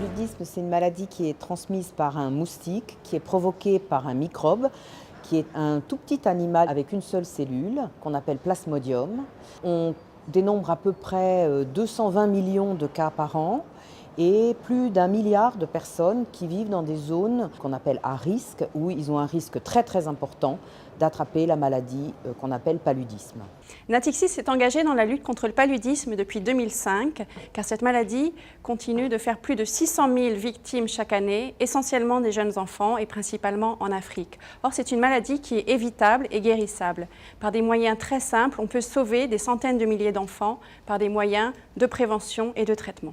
paludisme, c'est une maladie qui est transmise par un moustique, qui est provoquée par un microbe, qui est un tout petit animal avec une seule cellule, qu'on appelle Plasmodium. On dénombre à peu près 220 millions de cas par an et plus d'1 milliard de personnes qui vivent dans des zones qu'on appelle à risque, où ils ont un risque très très important d'attraper la maladie qu'on appelle paludisme. Natixis s'est engagé dans la lutte contre le paludisme depuis 2005, car cette maladie continue de faire plus de 600 000 victimes chaque année, essentiellement des jeunes enfants et principalement en Afrique. Or, c'est une maladie qui est évitable et guérissable. Par des moyens très simples, on peut sauver des centaines de milliers d'enfants par des moyens de prévention et de traitement.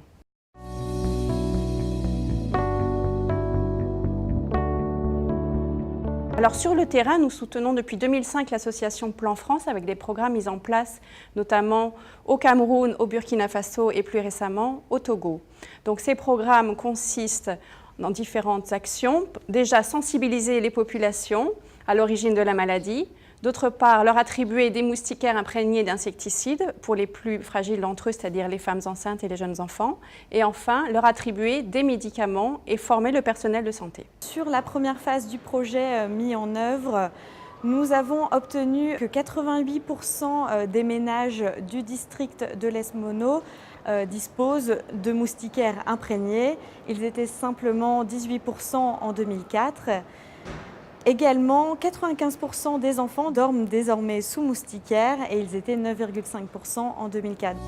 Alors sur le terrain, nous soutenons depuis 2005 l'association Plan France avec des programmes mis en place notamment au Cameroun, au Burkina Faso et plus récemment au Togo. Donc ces programmes consistent dans différentes actions. Déjà sensibiliser les populations à l'origine de la maladie. D'autre part, leur attribuer des moustiquaires imprégnés d'insecticides pour les plus fragiles d'entre eux, c'est-à-dire les femmes enceintes et les jeunes enfants. Et enfin, leur attribuer des médicaments et former le personnel de santé. Sur la première phase du projet mis en œuvre, nous avons obtenu que 88% des ménages du district de l'Est Mono disposent de moustiquaires imprégnés. Ils étaient simplement 18% en 2004. Également, 95% des enfants dorment désormais sous moustiquaire et ils étaient 9,5% en 2004.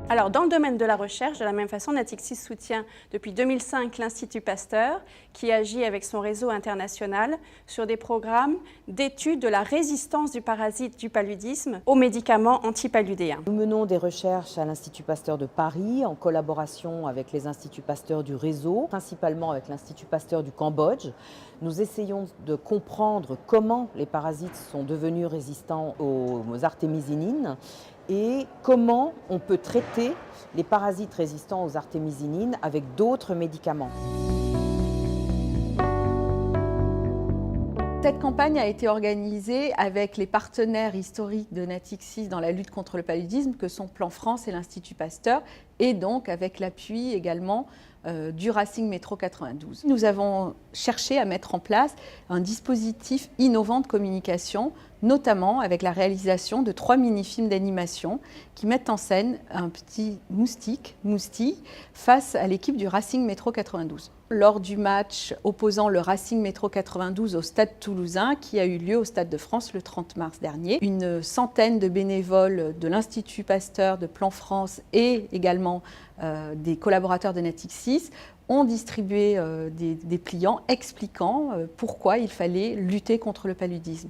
Alors, dans le domaine de la recherche, de la même façon, Natixis soutient depuis 2005 l'Institut Pasteur, qui agit avec son réseau international sur des programmes d'études de la résistance du parasite du paludisme aux médicaments antipaludéens. Nous menons des recherches à l'Institut Pasteur de Paris en collaboration avec les Instituts Pasteur du réseau, principalement avec l'Institut Pasteur du Cambodge. Nous essayons de comprendre comment les parasites sont devenus résistants aux artémisinines et comment on peut traiter les parasites résistants aux artémisinines avec d'autres médicaments. Cette campagne a été organisée avec les partenaires historiques de Natixis dans la lutte contre le paludisme, que sont Plan France et l'Institut Pasteur, et donc avec l'appui également du Racing Métro 92. Nous avons cherché à mettre en place un dispositif innovant de communication, notamment avec la réalisation de 3 mini-films d'animation qui mettent en scène un petit moustique, Mousti, face à l'équipe du Racing Métro 92. Lors du match opposant le Racing Métro 92 au Stade Toulousain, qui a eu lieu au Stade de France le 30 mars dernier, une centaine de bénévoles de l'Institut Pasteur, de Plan France et également des collaborateurs de Natixis ont distribué des pliants expliquant pourquoi il fallait lutter contre le paludisme.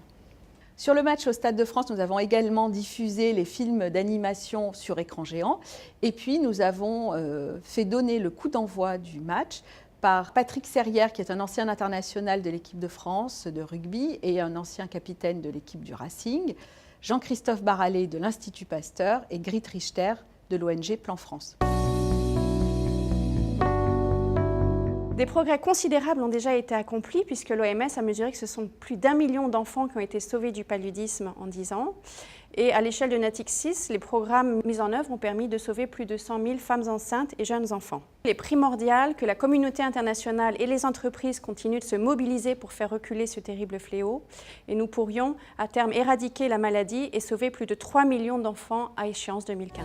Sur le match au Stade de France, nous avons également diffusé les films d'animation sur écran géant et puis nous avons fait donner le coup d'envoi du match par Patrick Serrière, qui est un ancien international de l'équipe de France de rugby et un ancien capitaine de l'équipe du Racing, Jean-Christophe Barallet de l'Institut Pasteur et Grit Richter de l'ONG Plan France. Des progrès considérables ont déjà été accomplis puisque l'OMS a mesuré que ce sont plus d'1 million d'enfants qui ont été sauvés du paludisme en 10 ans. Et à l'échelle de Natixis, les programmes mis en œuvre ont permis de sauver plus de 100 000 femmes enceintes et jeunes enfants. Il est primordial que la communauté internationale et les entreprises continuent de se mobiliser pour faire reculer ce terrible fléau. Et nous pourrions à terme éradiquer la maladie et sauver plus de 3 millions d'enfants à échéance 2015.